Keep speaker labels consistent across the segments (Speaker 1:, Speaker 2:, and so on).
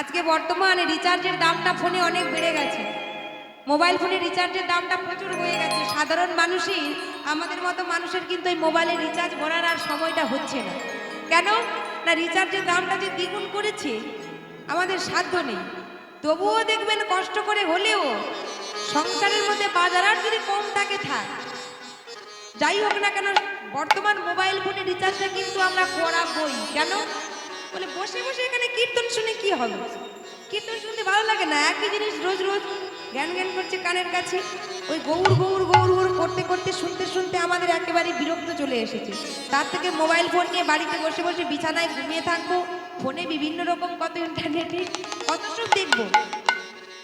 Speaker 1: আজকে বর্তমানে রিচার্জের দামটা ফোনে অনেক বেড়ে গেছে। মোবাইল ফোনে রিচার্জের দামটা প্রচুর হয়ে গেছে। সাধারণ মানুষই, আমাদের মতো মানুষের কিন্তু এই মোবাইলে রিচার্জ ভরার আর সময়টা হচ্ছে না। কেন না, রিচার্জের দামটা যে দ্বিগুণ করেছে, আমাদের সাধ্য নেই। তবুও দেখবেন কষ্ট করে হলেও সংসারের মধ্যে বাজার আর যদি কম থাকে থাক, যাই হোক না কেন, বর্তমান মোবাইল ফোনে রিচার্জটা কিন্তু আমরা করাবই। কেন বলে, বসে বসে এখানে কীর্তন শুনে কি হবে? কীর্তন শুনতে ভালো লাগে না? একই জিনিস রোজ রোজ জ্ঞান জ্ঞান করছে কানের কাছে, ওই গৌর গৌর গৌর গৌর করতে করতে শুনতে শুনতে আমাদের একেবারে বিরক্ত চলে এসেছে। তার থেকে মোবাইল ফোন নিয়ে বাড়িতে বসে বসে বিছানায় ঘুমিয়ে থাকবো, ফোনে বিভিন্ন রকম কত ইন্টারনেটে কত সব দেখবো,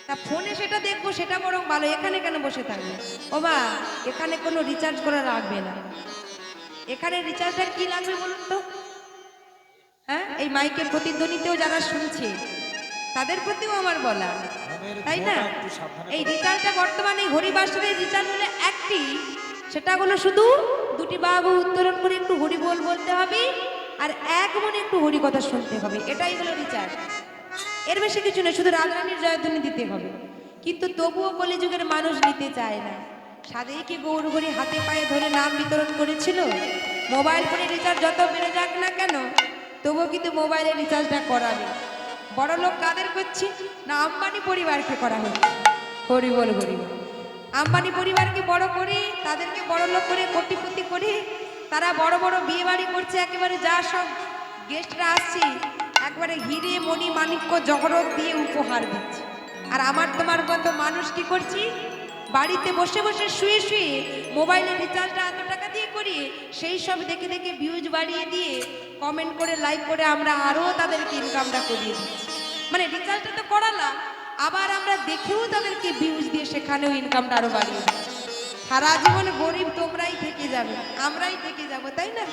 Speaker 1: তা ফোনে সেটা দেখবো, সেটা বরং ভালো। এখানে কেন বসে থাকবে? ও মা, এখানে কোনো রিচার্জ করা লাগবে না। এখানে রিচার্জটা কি লাগবে বলুন তো? হ্যাঁ, এই মাইকের প্রতিধ্বনিতেও যারা শুনছে তাদের প্রতিও আমার বলা, তাই না? এই রিচার্জটা বর্তমানে হরিবাসরের রিচার্জ হলে একটি, সেটা হলো শুধু দুটি বাহু উত্তোলন করে একটু হরি বল বলতে হবে, আর এক মনে একটু হরি কথা শুনতে হবে। এটাই হলো রিচার্জ, এর বেশি কিছু নয়। শুধু রাজরানীর জয়ধ্বনি দিতে হবে। কিন্তু তবুও কলিযুগের মানুষ নিতে চায় না। সাদেই কি গৌর হরি হাতে পায়ে ধরে নাম বিতরণ করেছিল? মোবাইল ফোনে রিচার্জ যত বেড়ে যাক না কেন, তবুও কিন্তু মোবাইলে রিচার্জটা করাবে। বড় লোক কাদের করছি না, আম্বানি পরিবারকে করা হচ্ছে। হরি বল হরি বল। আম্বানি পরিবারকে বড় করে, তাদেরকে বড় লোক করে, কোটিপতি করে, তারা বড় বড় বিয়ে বাড়ি করছে। একেবারে যা সব গেস্টরা আসছে, একবারে হিরে মণি মাণিক্য জহরত দিয়ে উপহার দিচ্ছে। আর আমার তোমার মতো মানুষ কি করছি? বাড়িতে বসে বসে শুয়ে শুয়ে মোবাইলের রিচার্জটা এত টাকা দিয়ে করি, সেই সব দেখে দেখে ভিউজ বাড়িয়ে দিয়ে কমেন্ট করে লাইক করে আমরা আরও তাদেরকে ইনকামটা করিয়ে দিচ্ছি। মানে রিচার্জটা তো করালাম, আবার আমরা দেখেও তাদেরকে ভিউজ দিয়ে সেখানেও ইনকামটা আরও বাড়িয়ে দিচ্ছি। সারা জীবন গরিব তোমরাই থেকে যাবে, আমরাই থেকে যাব, তাই না?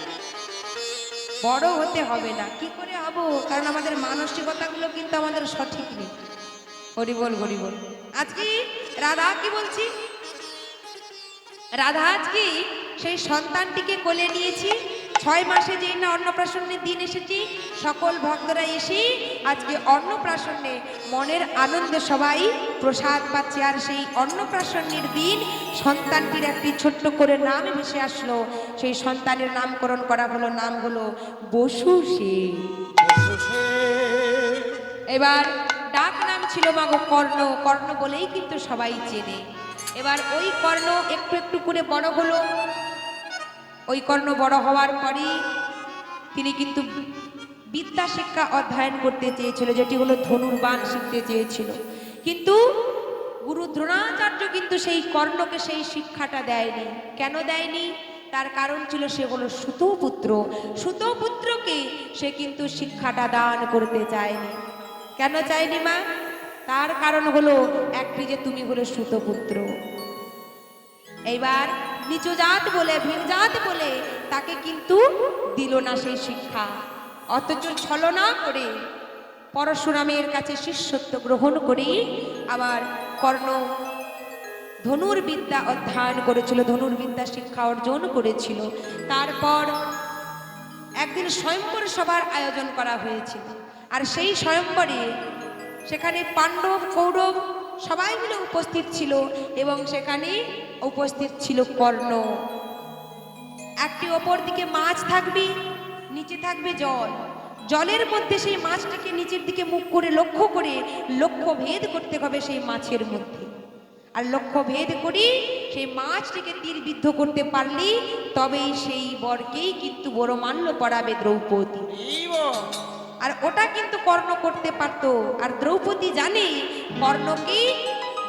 Speaker 1: বড় হতে হবে না। কি করে হব? কারণ আমাদের মানসিকতাগুলো কিন্তু আমাদের সঠিক নেই। হরি বল হরি বল। আজকে রাধা কি বলছি, রাধা আজকে সেই সন্তানটিকে কোলে নিয়েছি। 6 মাসে যেই না অন্নপ্রাশনের দিন এসেছি, সকল ভক্তরা এসে আজকে অন্নপ্রাশনে মনের আনন্দে সবাই প্রসাদ পাচ্ছে। আর সেই অন্নপ্রাশনের দিন সন্তানটির একটি ছোট্ট করে নাম ভেসে আসলো। সেই সন্তানের নামকরণ করা হলো, নাম হলো বসু সেন। এবার ডাক নাম ছিল মাগো কর্ণ। কর্ণ বলেই কিন্তু সবাই চেনে। এবার ওই কর্ণ একটু একটু করে বড় হলো। ওই কর্ণ বড় হওয়ার পরই তিনি কিন্তু বিদ্যা শিক্ষা অধ্যয়ন করতে চেয়েছিল, যেটি হলো ধনুর্বাণ শিখতে চেয়েছিল। কিন্তু গুরু দ্রোণাচার্য কিন্তু সেই কর্ণকে সেই শিক্ষাটা দেয়নি। কেন দেয়নি? তার কারণ ছিল সে হলো সুতপুত্র। সুতপুত্রকে সে কিন্তু শিক্ষাটা দান করতে চায়নি। কেন চায়নি মা? তার কারণ হলো একটি, যে তুমি হলো সুতপুত্র। এইবার নিচু জাত বলে, ভিন জাত বলে তাকে কিন্তু দিল না সেই শিক্ষা। অথচ ছলনা করে পরশুরামের কাছে শিষ্যত্ব গ্রহণ করে আবার কর্ণ ধনুর্বিদ্যা অধ্যয়ন করেছিল, ধনুর্বিদ্যা শিক্ষা অর্জন করেছিল। তারপর একদিন স্বয়ম্বর সভার আয়োজন করা হয়েছিল। আর সেই স্বয়ম্বরে সেখানে পাণ্ডব কৌরব সবাই মিলে উপস্থিত ছিল, এবং সেখানে উপস্থিত ছিল কর্ণ। একটি ওপর দিকে মাছ থাকবে, নিচে থাকবে জল। জলের মধ্যে সেই মাছটাকে নিচের দিকে মুখ করে লক্ষ্য করে লক্ষ্য ভেদ করতে হবে সেই মাছের মধ্যে। আর লক্ষ্য ভেদ করি সেই মাছটিকে তীরবিদ্ধ করতে পারলে তবেই সেই বরকেই কিন্তু বরমাল্য পরাবে দ্রৌপদী। আর ওটা কিন্তু কর্ণ করতে পারতো। আর দ্রৌপদী জানে কর্ণকে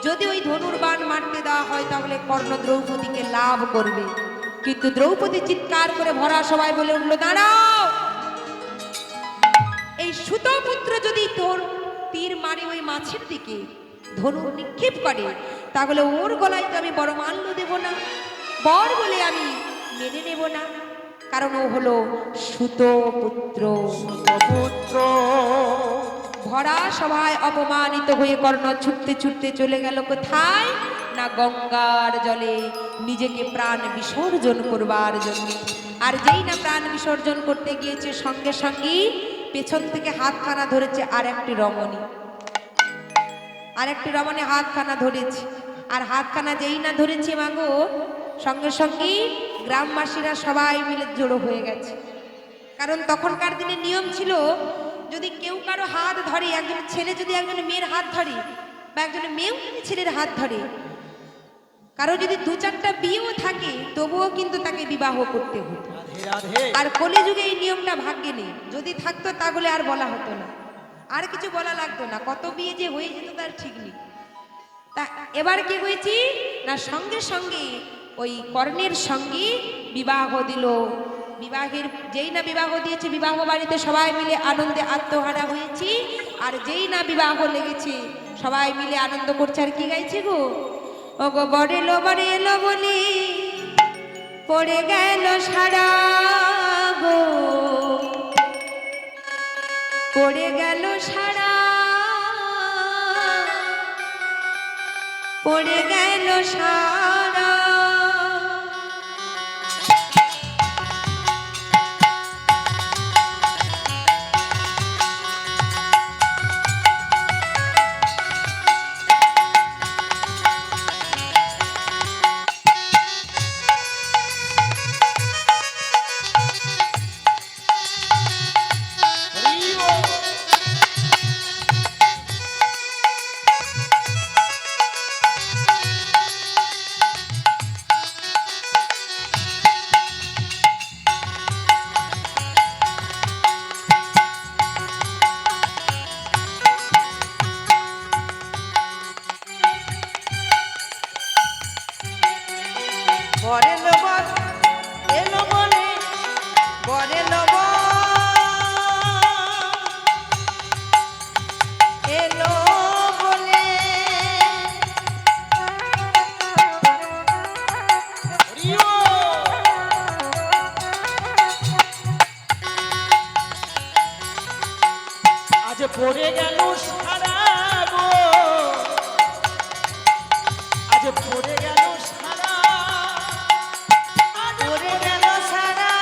Speaker 1: যদি ওই ধনুর্বাণ মারতে দেওয়া হয় তাহলে কর্ণ দ্রৌপদীকে লাভ করবে। কিন্তু দ্রৌপদী চিৎকার করে ভরা সবাই বলে উঠলো, দাঁড়াও! এই সুতপুত্র যদি তোর তীর মারে ওই মাছের দিকে, ধনুর নিক্ষেপ করে, তাহলে ওর গলায় তো আমি বরমাল্য দেব না, বর বলে আমি মেনে নেব না। কারণ ও হলো সুতপুত্র। ভরা সভায় অপমানিত হয়ে কর্ণ ছুটতে ছুটতে চলে গেল কোথায় না, গঙ্গার জলে নিজেকে প্রাণ বিসর্জন করবার জন্য। আর যেই না প্রাণ বিসর্জন করতে গিয়েছে, সঙ্গে সঙ্গে পেছন থেকে হাতখানা ধরেছে আর একটি রমণী। আর একটু রমণে হাতখানা ধরেছি, আর হাতখানা যেই না ধরেছি মাগো, সঙ্গে সঙ্গেই গ্রামবাসীরা সবাই মিলে জড়ো হয়ে গেছে। কারণ তখনকার দিনে নিয়ম ছিল, যদি কেউ কারো হাত ধরে, একজন ছেলে যদি একজন মেয়ের হাত ধরে, বা একজন মেয়েও যদি ছেলের হাত ধরে, কারো যদি দু চারটা বিয়েও থাকে তবুও কিন্তু তাকে বিবাহ করতে হতো। আর কলিযুগে এই নিয়মটা ভাগ্যে নেই, যদি থাকতো তাহলে আর বলা হতো না, আর কিছু বলা লাগতো না, কত বিয়ে যে হয়ে যেত তার ঠিক নেই। তা এবার কি হয়েছি না, সঙ্গে সঙ্গে ওই কর্ণের সঙ্গে বিবাহ দিল। বিবাহের যেই না বিবাহ দিয়েছে, বিবাহ বাড়িতে সবাই মিলে আনন্দে আত্মহারা হয়েছি। আর যেই না বিবাহ লেগেছে সবাই মিলে আনন্দ করছে। আর কি গাইছে গো, ও গো বড় এলো বলি পড়ে গেল সারা গো, পড়ে গেল সারা, পড়ে গেল সারা।
Speaker 2: পড়ে গেল সারা গো, আজ পড়ে গেল সারা,
Speaker 1: পড়ে গেল সারা,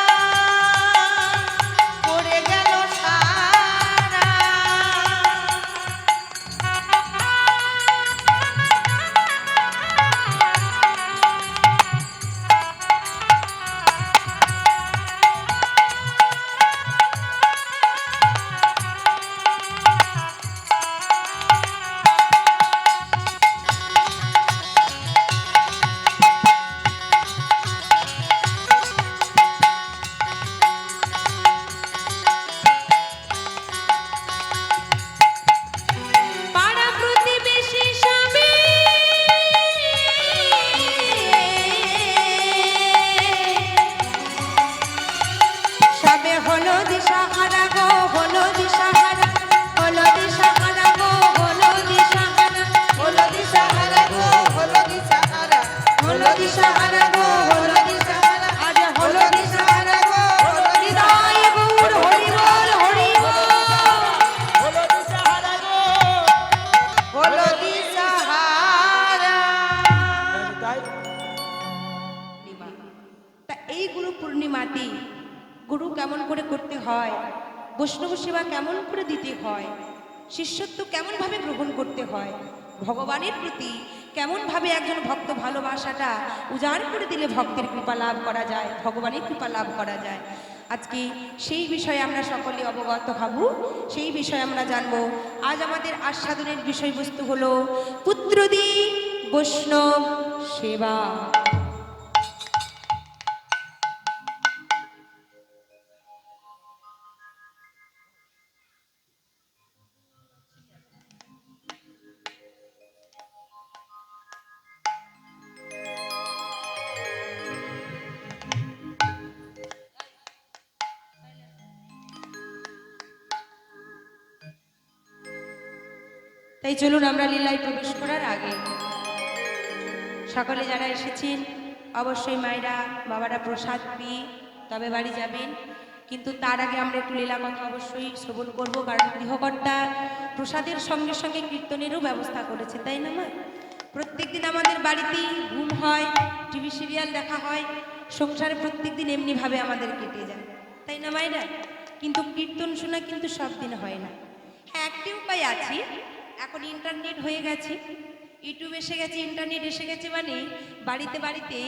Speaker 1: পড়ে গেল সারা। পূর্ণিমাতে গুরু কেমন করে করতে হয়, বৈষ্ণব সেবা কেমন করে দিতে হয়, শিষ্যত্ব কেমন ভাবে গ্রহণ করতে হয়, ভগবানের প্রতি কেমন ভাবে একজন ভক্ত ভালোবাসাটা উজাড় করে দিলে ভক্তের কৃপা লাভ করা যায়, ভগবানের কৃপা লাভ করা যায়। আজকে সেই বিষয়ে আমরা সকলে অবগত হব, সেই বিষয়ে আমরা জানবো। আজ আমাদের আস্বাদনের বিষয়বস্তু হলো পুত্রদি বৈষ্ণব সেবা। তাই চলুন আমরা লীলায় প্রবেশ করার আগে সকলে যারা এসেছেন অবশ্যই মায়েরা বাবারা প্রসাদ পেয়ে তবে বাড়ি যাবেন, কিন্তু তার আগে আমরা একটু লীলা কথা অবশ্যই শ্রবণ করব, কারণ গৃহকর্তা প্রসাদের সঙ্গে সঙ্গে কীর্তনেরও ব্যবস্থা করেছে, তাই না মা? প্রত্যেক দিন আমাদের বাড়িতেই ঘুম হয়, টিভি সিরিয়াল দেখা হয়, সংসারে প্রত্যেক দিন এমনিভাবে আমাদের কেটে যায়, তাই না মায়েরা? কিন্তু কীর্তন শোনা কিন্তু সব দিন হয় না। হ্যাঁ, একটি উপায় আছে, এখন ইন্টারনেট হয়ে গেছে, ইউটিউব এসে গেছে, ইন্টারনেট এসে গেছে, মানে বাড়িতে বাড়িতে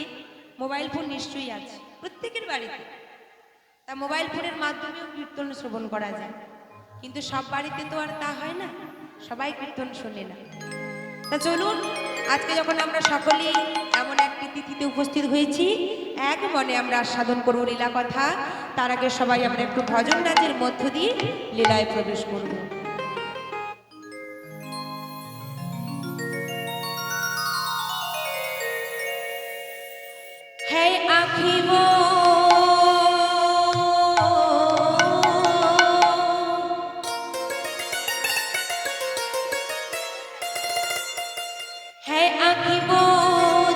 Speaker 1: মোবাইল ফোন নিশ্চয়ই আছে, প্রত্যেকের বাড়িতে। তা মোবাইল ফোনের মাধ্যমেও কীর্তন শ্রবণ করা যায়, কিন্তু সব বাড়িতে তো আর তা হয় না, সবাই কীর্তন শোনে না। তা চলুন, আজকে যখন আমরা সকলেই এমন একটি তিথিতে উপস্থিত হয়েছি, এক মনে আমরা আস্বাদন করব লীলা কথা। তার আগে সবাই আমরা একটু ভজন নাচের মধ্য দিয়ে লীলায় প্রবেশ করব। है आँखी वो है आँखी वो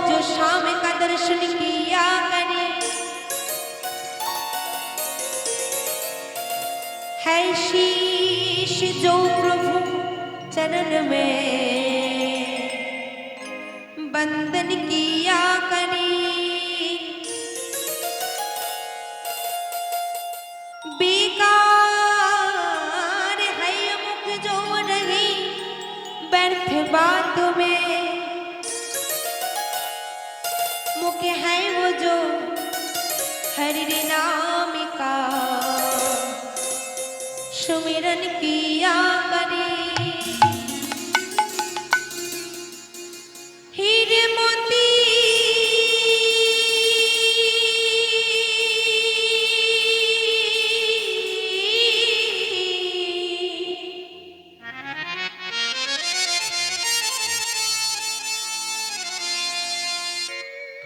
Speaker 1: जो शाम का दर्शन किया करे, है शीश जो प्रभु चरण में बंदन किया करे, बेकार है मुख जो नहीं व्यर्थ बात में, मुख है वो जो हरि नाम का सुमिरन किया करे, हीरे मोती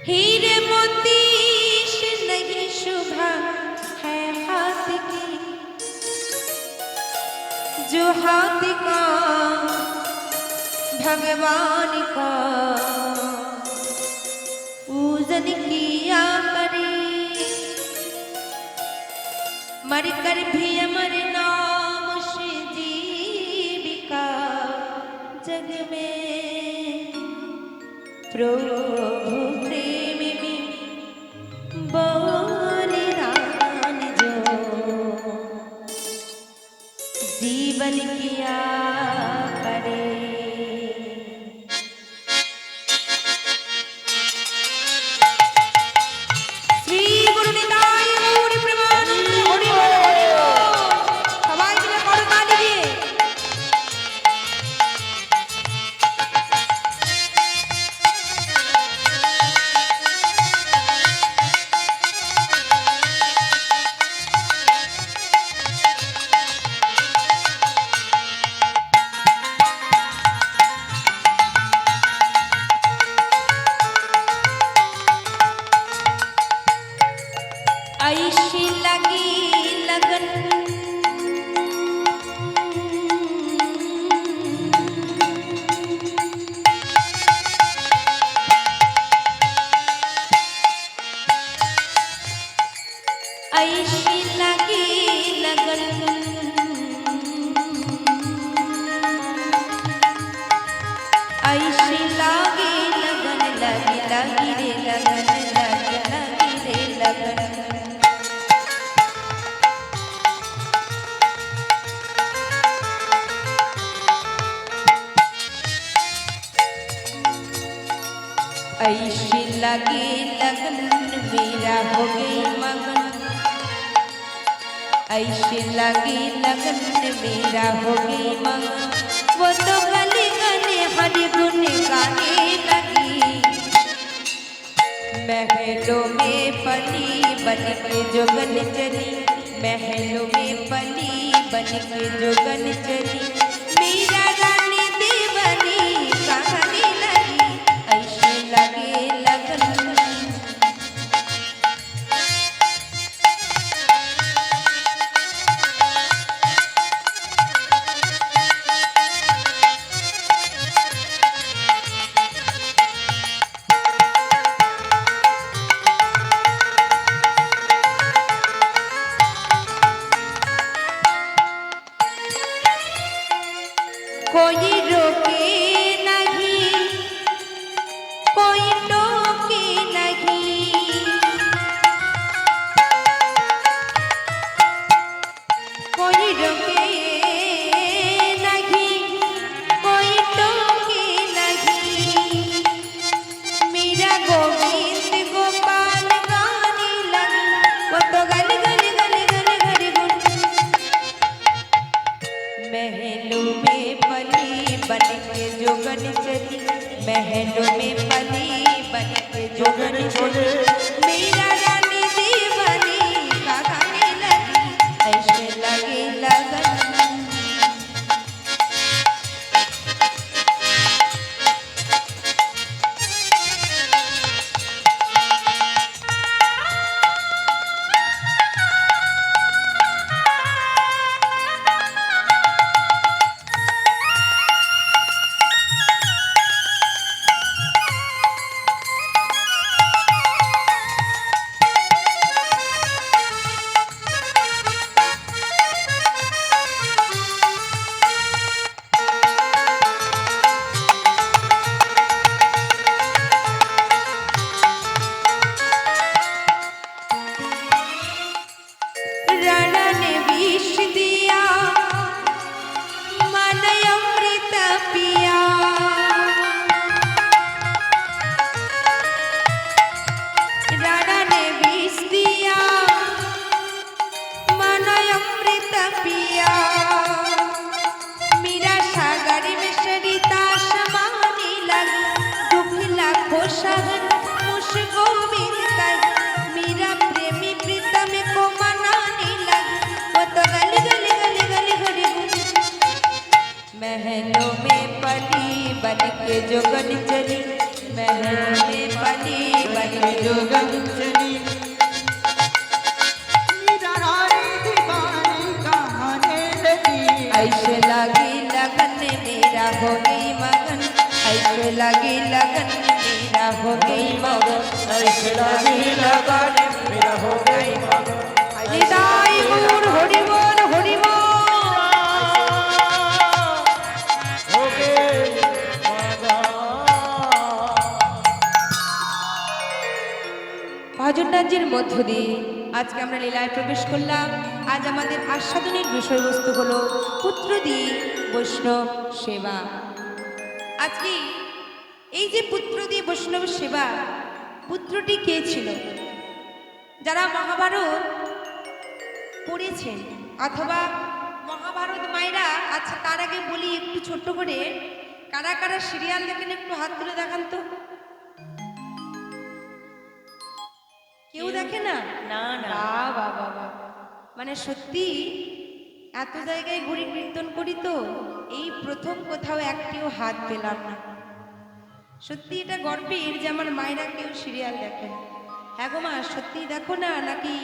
Speaker 1: हीरे मोती से नहीं शुभा है हाथ की, जो हाथ का भगवान का पूजन किया करे, मर कर भी अमर नाम से जीविका जग में, प्रभु प्रेम में बलिदान जो जीवन किया करे। श्री गुरु निताई गौर प्रेमानंद हरि बोल हरि बोल। सबाई मिले करताली दिए। ऐसी लगी लगन ऐसी लगी लगन ऐसी लगी लगन लगी लगी रे लगन लगी लगी रे लगन। ऐसी लगी लगन मेरा हो गई मगन, ऐसी लगी लगन मेरा हो गई मगन, वो तो गली गली हरि गुण गाने लगी, महलों में पली बन के जोगन चली, महलों में पली बन के जोगन चली, मेरा रानी देवनी कहानी लगी, ऐसे लगे लगन। कोई रोके नहीं, कोई टोके नहीं, कोई रोके नहीं, कोई जोगन चली महलों में पली बन के जोगन चली मेरा रानी दीवानी का गाने लगी ऐसे लगे लगन महलों में पली बन के जोगन चली महलों में पली बन के जोगन चली
Speaker 2: मेरा रानी दीवानी कहाने लगी
Speaker 1: ऐसे लगी लगन मेरा हो गई मगन ऐसे लगी लगन मेरा हो गई मगन
Speaker 2: ऐसे लगी लगन मेरा हो गई मगन
Speaker 1: निदाई मोर हरि बोल हरि बोल ভজন রাজ্যের মধ্য দিয়ে আজকে আমরা লীলায় প্রবেশ করলাম। আজ আমাদের আস্বাদনের বিষয়বস্তু হলো পুত্র দিয়ে বৈষ্ণব সেবা। আজকে এই যে পুত্র দিয়ে বৈষ্ণব সেবা, পুত্রটি কে ছিল? যারা মহাভারত পড়েছেন অথবা মহাভারত মায়েরা, আচ্ছা তার আগে বলি একটু ছোট্ট করে, কারা কারা সিরিয়াল দেখেন একটু হাত তুলে দেখান তো। কেউ দেখে না?
Speaker 3: না না
Speaker 1: বাবা বাবা, মানে সত্যি এত জায়গায় ঘুরি কীর্তন করি তো এই প্রথম কোথাও একটিও হাত পেলাম না। সত্যি এটা গর্বের যে আমার মায়েরা কেউ সিরিয়াল দেখে না। হ্যাঁ গো মা, সত্যি দেখো না নাকি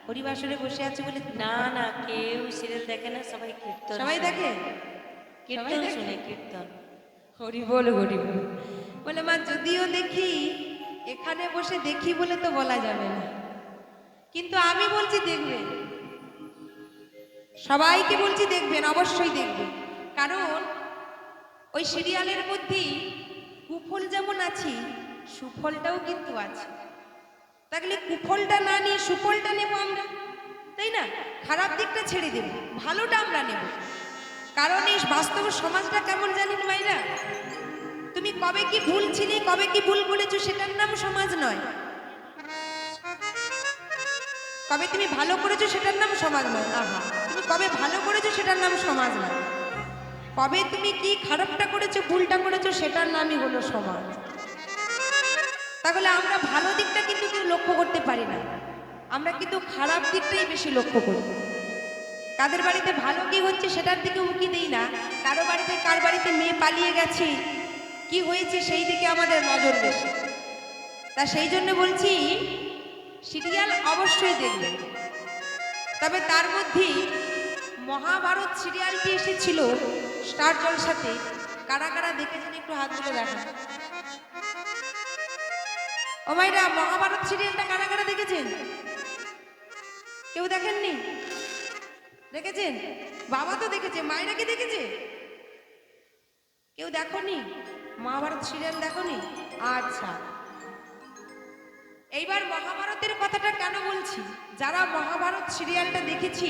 Speaker 1: হরিবাসরে বসে আছে বলে?
Speaker 3: না না, কেউ সিরিয়াল দেখে না, সবাই কীর্তন
Speaker 1: সবাই
Speaker 3: শুনে।
Speaker 1: দেখে,
Speaker 3: কীর্তন শুনে, কীর্তন।
Speaker 1: হরি বল হরি বল। বলে মা যদিও দেখি, এখানে বসে দেখি বলে তো বলা যাবে না, কিন্তু আমি বলছি দেখবেন, সবাইকে বলছি দেখবেন, অবশ্যই দেখবেন। কারণ ওই সিরিয়ালের মধ্যেই কুফল যেমন আছে সুফলটাও কিন্তু আছে। তাহলে কুফলটা না নিয়ে সুফলটা নেব আমরা, তাই না? খারাপ দিকটা ছেড়ে দেব, ভালোটা আমরা নেব। কারণ এই বাস্তব সমাজটা কেমন জানেন মাইরা? তুমি কবে কি ভুল ছিলে, কবে কি ভুল করেছো সেটার নাম সমাজ নয়। কবে তুমি ভালো করেছো সেটার নাম সমাজ নয়। আহা, তুমি কবে ভালো করেছো সেটার নাম সমাজ নয়। কবে তুমি কি খারাপটা করেছো, ভুলটা করেছো সেটার নামই হলো সমাজ। তাহলে আমরা ভালো দিকটা কিন্তু কেউ লক্ষ্য করতে পারি না, আমরা কিন্তু খারাপ দিকটাই বেশি লক্ষ্য করি। কাদের বাড়িতে ভালো কি হচ্ছে সেটার দিকে উকি দিই না, কারো বাড়িতে কার বাড়িতে মেয়ে পালিয়ে গেছে, কি হয়েছে সেই দিকে আমাদের নজর বেশি। তা সেই জন্য বলছি সিরিয়াল অবশ্যই দেখবেন, তবে তার মধ্যেই মহাভারত সিরিয়ালটি এসেছিল স্টার জলসাতে। কারা কারা দেখেছেন একটু হাত তুলে দেখান। ও মাইরা, মহাভারত সিরিয়ালটা কারা কারা দেখেছেন? কেউ দেখেননি? দেখেছেন? বাবা তো দেখেছে, মায়েরা কি দেখেছে? কেউ দেখোনি? মহাভারত সিরিয়াল দেখোনি? আচ্ছা, এইবার মহাভারতের কথাটা কেন বলছি, যারা মহাভারত সিরিয়ালটা দেখেছি,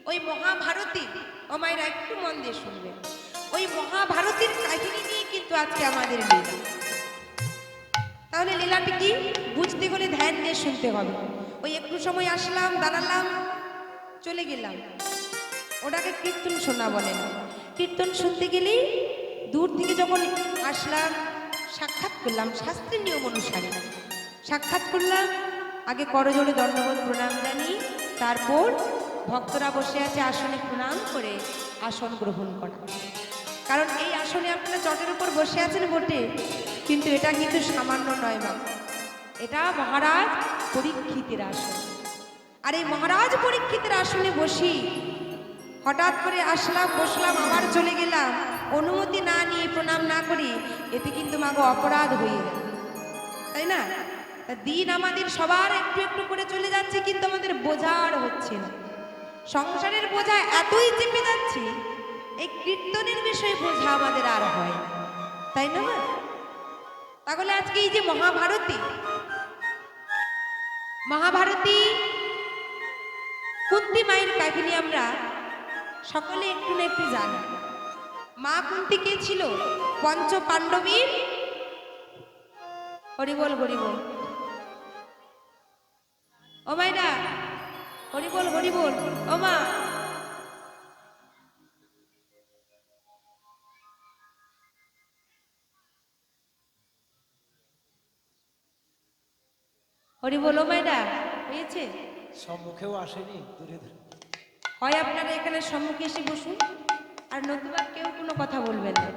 Speaker 1: ওই মহাভারতী, ও মায়েরা একটু মন দিয়ে শুনবেন, ওই মহাভারতের কাহিনী নিয়ে কিন্তু আজকে আমাদের লীলা। তাহলে লীলাটি কি বুঝতে গেলে ধ্যান দিয়ে শুনতে হবে। ওই একটু সময় আসলাম, দাঁড়ালাম, চলে গেলাম, ওটাকে কীর্তন শোনা বলে না। কীর্তন শুনতে গেলেই দূর থেকে যখন আসলাম, সাক্ষাৎ করলাম শাস্ত্রের নিয়ম অনুসারে, সাক্ষাৎ করলাম, আগে করজোড়ে দণ্ডবোধ প্রণাম জানি, তারপর ভক্তরা বসে আছে আসনে প্রণাম করে আসন গ্রহণ করা। কারণ এই আসনে আপনারা চটের উপর বসে আছেন বটে, কিন্তু এটা কিন্তু সামান্য নয় মা, এটা মহারাজ পরীক্ষিতের আসন। আর এই মহারাজ পরীক্ষিতের আসনে বসি হঠাৎ করে আসলাম, বসলাম, আবার চলে গেলাম, অনুমতি না নিয়ে প্রণাম না করি, এতে কিন্তু মাগো অপরাধ হয়ে যায়, তাই না? তা দিন আমাদের সবার একটু একটু করে চলে যাচ্ছে, কিন্তু আমাদের বোঝা আর হচ্ছে না। সংসারের বোঝা এতই চেপে যাচ্ছে, এই কীর্তনের বিষয়ে বোঝা আমাদের আর হয় না, তাই না মা? তাহলে আজকে এই যে মহাভারতী, মহাভারতী কুন্তি মায়ের কাহিনী আমরা সকলে একটু না একটু জানি। মা কুন্তি কে ছিল? পঞ্চ পাণ্ডবীর, হরিবল হরিবল, ও মাইরা হরিবল হরিবল, ও মা হরিবল, ও মাইরা হয়েছে?
Speaker 2: সম্মুখেও আসেনি, দূরে দূরে।
Speaker 1: হয় আপনারা এখানে সম্মুখে এসে বসুন, আর নতুবা কেউ কোনো কথা বলবেন না,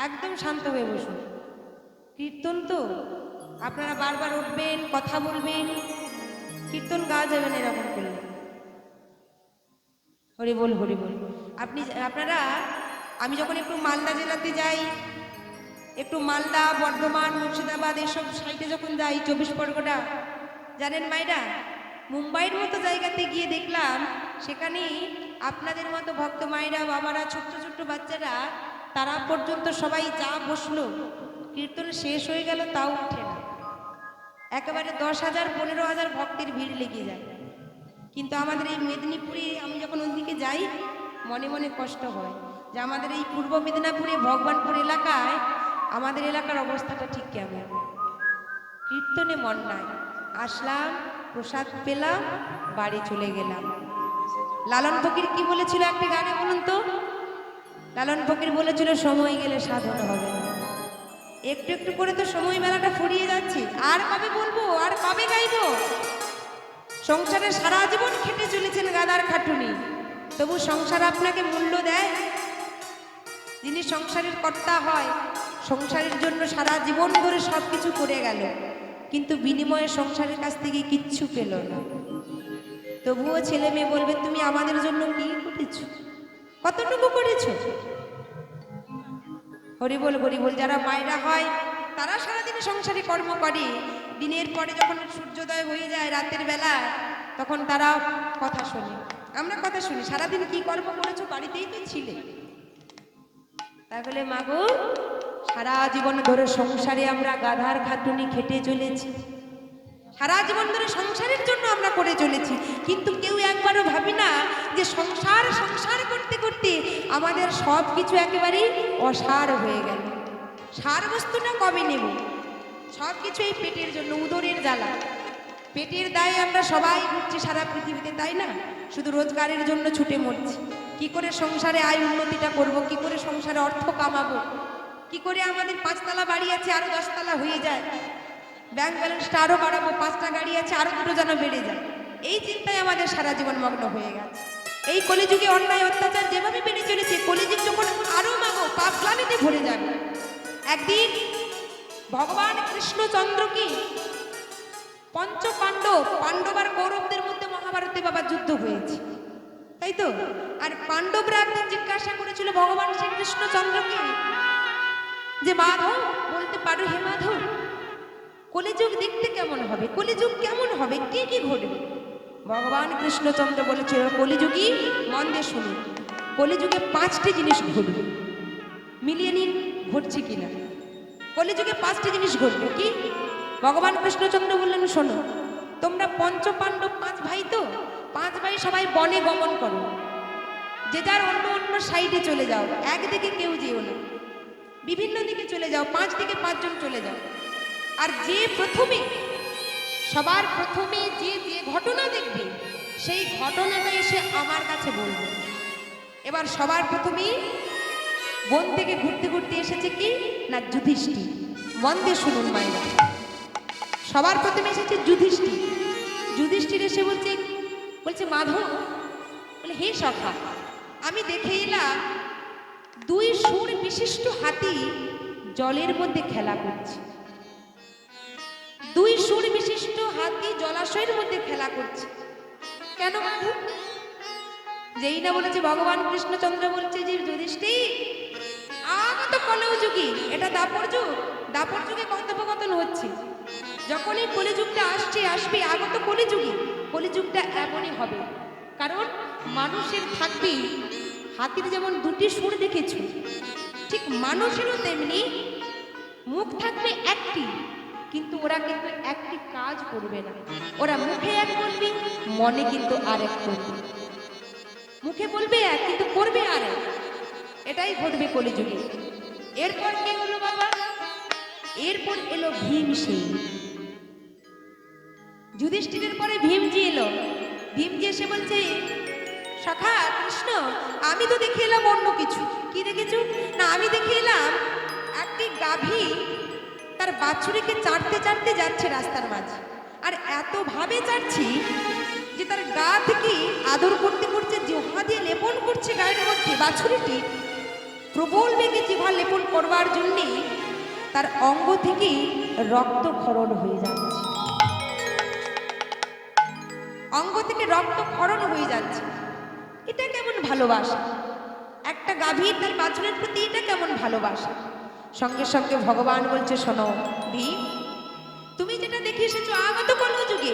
Speaker 1: একদম শান্ত হয়ে বসুন। কীর্তন তো আপনারা বারবার উঠবেন, কথা বলবেন, কীর্তন গাওয়া যাবে না এরকম করলে। হরিবল হরিবল। আপনারা, আমি যখন একটু মালদা জেলাতে যাই, একটু মালদা, বর্ধমান, মুর্শিদাবাদ এসব সাইডে যখন যাই, 24 পরগনা, জানেন মাইরা, মুম্বাইয়ের মতো জায়গাতে গিয়ে দেখলাম সেখানে আপনাদের মতো ভক্ত মায়েরা, বাবারা, ছোট্ট ছোট্ট বাচ্চারা, তারা পর্যন্ত সবাই যা বসলো, কীর্তন শেষ হয়ে গেল তাও উঠে না, একেবারে 10,000 15,000 ভক্তের ভিড় লেগে যায়। কিন্তু আমাদের এই মেদিনীপুরে আমি যখন ওইদিকে যাই, মনে মনে কষ্ট হয় যে আমাদের এই পূর্ব মেদিনীপুরে ভগবানপুর এলাকায় আমাদের এলাকার অবস্থাটা ঠিক কেমন। কীর্তনে মন নাই, আসলাম, প্রসাদ পেলাম, বাড়ি চলে গেলাম। লালন ফকির কি বলেছিল একটা গানে বলুন তো? লালন ফকির বলেছিল সময় গেলে সাধন হবে না। একটু একটু করে তো সময় মেলাটা ফুরিয়ে যাচ্ছে, আর কবে বলবো, আর কবে গাইবো? সংসারে সারা জীবন খেটে চলেছেন গাদার খাটুনি, তবু সংসার আপনাকে মূল্য দেয়? যিনি সংসারের কর্তা হয়, সংসারের জন্য সারা জীবন ধরে সব কিছু করে গেল, কিন্তু বিনিময়ে সংসারের কাছ থেকে কিচ্ছু পেল না, তবুও ছেলে মেয়ে বলবে তুমি আমাদের জন্য কি করেছো, কতটুকু করেছো? হরিবল হরিবল। যারা মায়েরা হয় তারা সারাদিন সংসারে কর্ম করে, দিনের পরে যখন সূর্যোদয় হয়ে যায় রাতের বেলা, তখন তারা কথা শোনে, আমরা কথা শুনি, সারাদিন কি কর্ম করেছো, বাড়িতেই তো ছিলে। তাহলে মাগো, সারা জীবন ধরে সংসারে আমরা গাধার খাটুনি খেটে চলেছি, সারা জীবন ধরে সংসারের জন্য আমরা করে চলেছি, কিন্তু কেউ একবারও ভাবি না যে সংসার সংসার করতে করতে আমাদের সব কিছু একেবারেই অসার হয়ে গেল। সার বস্তুটা কবে নেব? সব কিছু এই পেটের জন্য, উদরের জ্বালা, পেটের দায়ে আমরা সবাই ঘুরছি সারা পৃথিবীতে, তাই না? শুধু রোজগারের জন্য ছুটে মরছি, কি করে সংসারে আয় উন্নতিটা করব, কি করে সংসারে অর্থ কামাবো, কি করে আমাদের 5 তলা বাড়ি আছে আরো 10 তলা হয়ে যায়, ব্যাংক ব্যালেন্সটা আরো বাড়াবো, 5টা গাড়ি আছে আরো 2টো যেন বেড়ে যায়, এই চিন্তায় আমাদের সারা জীবন মগ্ন হয়ে গেছে। এই কলিযুগে অন্যায় অত্যাচার যেভাবে বেড়ে চলেছে, কলিযুগ যখন আরো মাগো পাপ গ্লানিতে ভরে যাবে, একদিন ভগবান কৃষ্ণচন্দ্র কি পঞ্চ পাণ্ডব, পাণ্ডব আর কৌরবদের মধ্যে মহাভারতে বাবা যুদ্ধ হয়েছে, তাই তো? আর পাণ্ডবরা একদিন জিজ্ঞাসা করেছিল ভগবান শ্রীকৃষ্ণচন্দ্রকে যে মাধব, বলতে পারো হে মাধব, কলিযুগ দেখতে কেমন হবে, কলিযুগ কেমন হবে, কি কি ঘটবে? ভগবান কৃষ্ণচন্দ্র বলেছিল কলিযুগী, মন দিয়ে শুনুন, কলিযুগে 5টি জিনিস ঘটবে, মিলিয়ে নিন ঘটছে কিনা। কলিযুগে 5টি জিনিস ঘটবে, কি? ভগবান কৃষ্ণচন্দ্র বললেন শোনো, তোমরা পঞ্চ পাণ্ডব 5 ভাই, তো 5 ভাই সবাই বনে গমন করো, যে যার অন্য অন্য সাইডে চলে যাও, একদিকে কেউ যেও না, বিভিন্ন দিকে চলে যাও, 5 দিকে 5 জন চলে যাও, আর যে প্রথমে, সবার প্রথমে যে যে ঘটনা দেখবে সেই ঘটনাটা এসে আমার কাছে বলবে। এবার সবার প্রথমেই বন থেকে ঘুরতে ঘুরতে এসেছে কি না যুধিষ্ঠির। মন দিয়ে শুনুন মায়েরা, সবার প্রথমে এসেছে যুধিষ্ঠির। যুধিষ্ঠির এসে বলছে মাধব, বলে হে সখা, আমি দেখে এলাম দুই সুর বিশিষ্ট হাতি জলের মধ্যে খেলা করছে। দুই সুর বিশিষ্ট হাতি জলাশয়ের মধ্যে খেলা করছে। কেন মাধব? যেই না বলেছে ভগবান কৃষ্ণচন্দ্র বলছে যে যুধিষ্ঠির, আগত কলযুগী, এটা দাপর যুগ, দাপর যুগে কথোপকথন হচ্ছে। যখনই কলিযুগটা আসবে আগত কলিযুগী, কলিযুগটা এমনই হবে। কারণ মানুষের থাকবে, হাতির যেমন দুটি সুর দেখেছ, ঠিক মানুষেরও তেমনি মুখ থাকবে একটি, কিন্তু ওরা কিন্তু একটি কাজ করবে না। ওরা মুখে এক বলবে, মনে কিন্তু আরেক করবে। মুখে বলবে এক, কিন্তু করবে আরেক। এটাই ঘটবে কলিযুগে। এরপর কে হলো বাবা? এরপর এলো ভীমসেন। যুধিষ্ঠিরের পরে ভীমজি এলো। ভীমজি এসে বলছে সখা কৃষ্ণ, আমি তো দেখে এলাম অন্য কিছু। কি দেখেছো? না, আমি দেখে এলাম একটি গাভী তার বাছুরিকে চাটতে চাটতে যাচ্ছে রাস্তার মাঝে। আর এত ভাবে চাটছি যে তার গা থেকে আদর করতে করতে জিহ্বা দিয়ে লেপন করছে গায়ের মধ্যে। বাছুরিটি প্রবল বেগে জিহ্বা লেপন করবার জন্যে তার অঙ্গ থেকে রক্তক্ষরণ হয়ে যাচ্ছে। অঙ্গ থেকে রক্তক্ষরণ হয়ে যাচ্ছে। এটা কেমন ভালোবাসা? একটা গাভীর তার বাছুরের প্রতি এটা কেমন ভালোবাসা? সঙ্গে সঙ্গে ভগবান বলছে শোনো ভীম, তুমি যেটা দেখে এসেছো আগত কলযুগে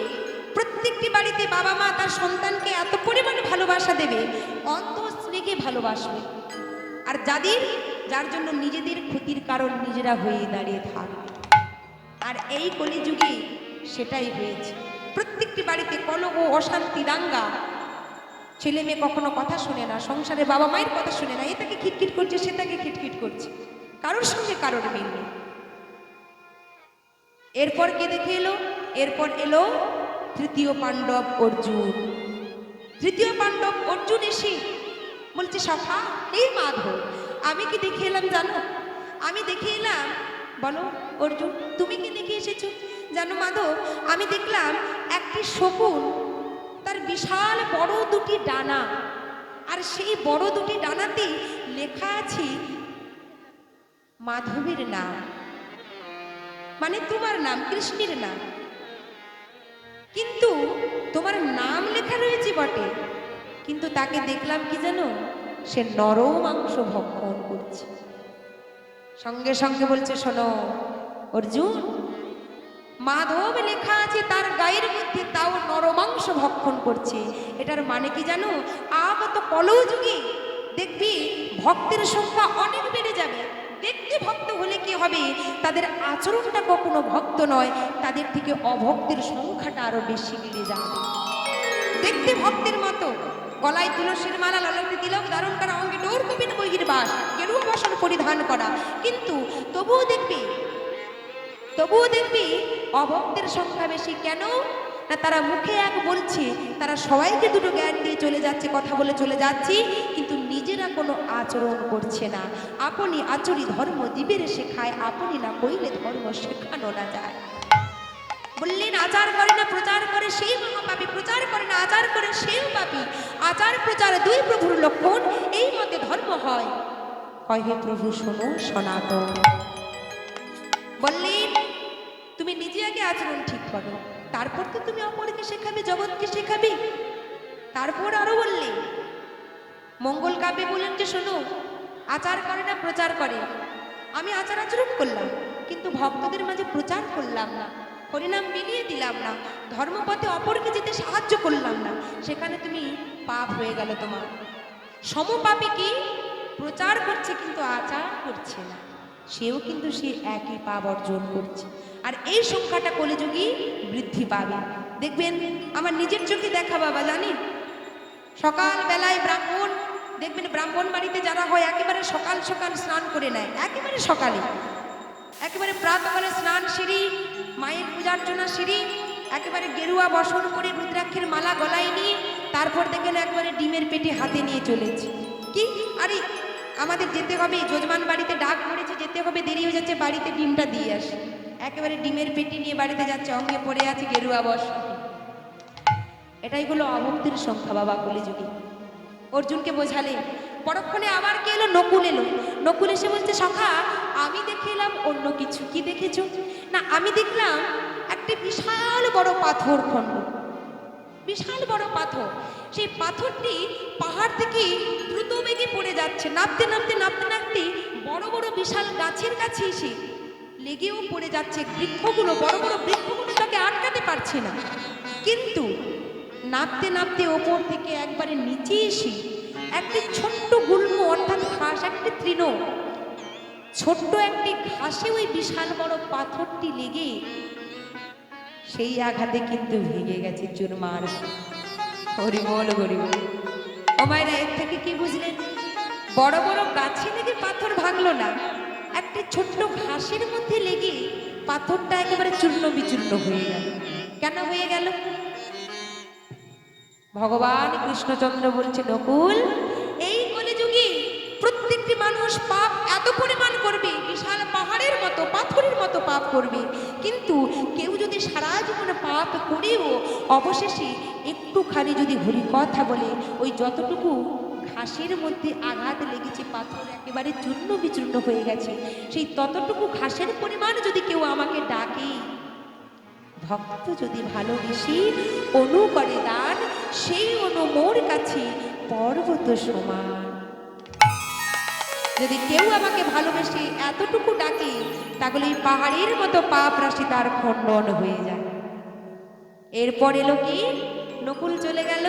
Speaker 1: প্রত্যেকটি বাড়িতে বাবা মা তার সন্তানকে এত পরিমাণে ভালোবাসা দেবে, অন্তঃস্ত্রীকে ভালোবাসবে। আর যার জন্য নিজেদের ক্ষতির কারণ নিজেরা হয়ে দাঁড়িয়ে থাকবে। আর এই কলিযুগে সেটাই হয়েছে। প্রত্যেকটি বাড়িতে কলহ, অশান্তি, দাঙ্গা। ছেলে মেয়ে কখনো কথা শুনে না, সংসারে বাবা মায়ের কথা শুনে না, এটাকে খিটখিট করছে, সেটাকে খিটখিট করছে, কারোর সঙ্গে কারোর মিল নেই। এরপর কে দেখে এলো? এরপর এলো তৃতীয় পাণ্ডব অর্জুন। তৃতীয় পাণ্ডব অর্জুন এসে বলছে সখা, এই মাধব, আমি কি দেখে এলাম জানো? আমি দেখে এলাম। বলো অর্জুন, তুমি কি দেখে এসেছো? জানো মাধব, আমি দেখলাম একটি শকুন, তার বিশাল বড় দুটি ডানা, আর সেই বড় দুটি ডানাতে লেখা আছে মাধবের নাম, মানে তোমার নাম, কৃষ্ণের নাম। কিন্তু তোমার নাম লেখা রয়েছে বটে, কিন্তু তাকে দেখলাম কি জানো? সে নর মাংস ভক্ষণ করছে। সঙ্গে সঙ্গে বলছে শোনো অর্জুন, মাধব লেখা আছে তার গায়ের মধ্যে, তাও নরমাংস ভক্ষণ করছে। এটার মানে কি জানো? আগত কলযুগে দেখবি ভক্তের সংখ্যা অনেক বেড়ে যাবে। দেখতে ভক্ত হলে কি হবে? তাদের আচরণটা কখনো ভক্ত নয়, তাদের থেকে অভক্তের সংখ্যাটা আরো বেশি বেড়ে যাবে। দেখতে ভক্তের মতো, গলায় তুলসীর মালা, ললাটে তিলক ধারণ করা, অঙ্গে ডোর কপিন বহির্বাস, গেরুয়া বসন পরিধান করা, কিন্তু তবুও দেখবি অভক্তের সংখ্যা বেশি। কেন না? তারা মুখে এক বলছে, তারা সবাইকে দুটো জ্ঞান দিয়ে চলে যাচ্ছে, কথা বলে চলে যাচ্ছে, কিন্তু নিজেরা কোনো আচরণ করছে না। আপনি আচরি ধর্ম জীবের শেখায়, আপনি না কইলে ধর্ম শেখানো না যায়। বললেন আচার করে না প্রচার করে সেই মহাপাপী, প্রচার করে না আচার করে সেও পাপী। আচার প্রচার দুই প্রভুর লক্ষণ, এই মতে ধর্ম হয়। কহে প্রভু শোনো সনাতন। বললেন তুমি নিজে আগে আচরণ ঠিক করো, তারপর তো তুমি অপরকে শেখাবে, জগৎকে শেখাবে। তারপর আরো বললেন মঙ্গল কাব্যে বললেন যে শোনো, আচার করে না প্রচার করে। আমি আচার আচরণ করলাম, কিন্তু ভক্তদের মাঝে প্রচার করলাম না, হরিনাম মিলিয়ে দিলাম না, ধর্মপথে অপরকে যেতে সাহায্য করলাম না, সেখানে তুমি পাপ হয়ে গেল তোমার। সমপাপী কি? প্রচার করছে কিন্তু আচার করছে না, সেও কিন্তু সে একই পাপ অর্জন করছে। আর এই সংখ্যাটা কলিযুগে বৃদ্ধি পাবে। দেখবেন, আমার নিজের চোখে দেখা বাবা, জানেন সকাল বেলায় ব্রাহ্মণ, দেখবেন ব্রাহ্মণ বাড়িতে যারা হয় একেবারে সকাল সকাল স্নান করে নেয়, একেবারে সকালে, একেবারে প্রাতকালে স্নান সেরে মায়ের পূজার্চনা সেরে একেবারে গেরুয়া বসন করে রুদ্রাক্ষের মালা গলায় নিয়ে তারপর দেখেন একবারে ডিমের পেটে হাতে নিয়ে চলেছে। কি? আরে আমাদের যেতে হবে, যজমান বাড়িতে ডাক পড়েছে, যেতে হবে, দেরি হয়ে যাচ্ছে, বাড়িতে ডিমটা দিয়ে আসে। একেবারে ডিমের পেটি নিয়ে বাড়িতে যাচ্ছে, অঙ্গে পড়ে আছে গেরুয়া বস্ত্র। এটাই হলো অভক্তির সংখ্যা বাবা কলিযুগে। অর্জুনকে বোঝালে, পরক্ষণে আবার কে এলো? নকুল এলো। নকুল এসে বলছে, সখা আমি দেখে এলাম অন্য কিছু। কি দেখেছো? না আমি দেখলাম একটি বিশাল বড় পাথর খণ্ড, বিশাল বড় পাথর। সেই পাথরটি পাহাড় থেকে দ্রুত বেগে পড়ে যাচ্ছে, নামতে নামতে নামতে নামতে বড় বড় বিশাল গাছের কাছে এসে লেগেও পড়ে যাচ্ছে। বৃক্ষগুলো, বড় বড় বৃক্ষগুলো তাকে আটকাতে পারছে না। কিন্তু নামতে নামতে ওপর থেকে একবারে নিচে এসে একটি ছোট্ট গুল্ম, অর্থাৎ ঘাস, একটি তৃণ, ছোট্ট একটি ঘাসে ওই বিশাল বড় পাথরটি লেগে সেই আঘাতে কিন্তু ভেঙে গেছে চুরমার। হরিবল হরিবল। ও মায়েরা, এর থেকে কি বুঝলেন? বড় বড় গাছে লেগে পাথর ভাঙলো না, একটি ছোট্ট ঘাসের মধ্যে লেগে পাথরটা একেবারে চূর্ণ বিচূর্ণ হয়ে গেল। কেন হয়ে গেল? ভগবান কৃষ্ণচন্দ্র বলছে, নকুল, এই কলিযুগে প্রত্যেকটি মানুষ পাপ এত পরিমাণ করবে, বিশাল পাহাড়ের মতো, পাথরের মতো পাপ করবে, কিন্তু কেউ যদি সারা জীবন পাপ করেও অবশেষে একটুখানি যদি হরি কথা বলে, ওই যতটুকু ঘাসের মধ্যে আঘাত লেগেছে, পাথর একেবারে চূর্ণ বিচূর্ণ হয়ে গেছে, সেই ততটুকু ঘাসের পরিমাণ যদি কেউ আমাকে ডাকে, ভক্ত যদি ভালোবেসে অনু করে দান, সেই অনু মোর কাছে পর্বত সমান। যদি কেউ আমাকে ভালোবেসে এতটুকু ডাকে, তাহলে এই পাহাড়ের মতো পাপ রাশি তার খণ্ডন হয়ে যায়। এরপর এলো কি? নকুল চলে গেল,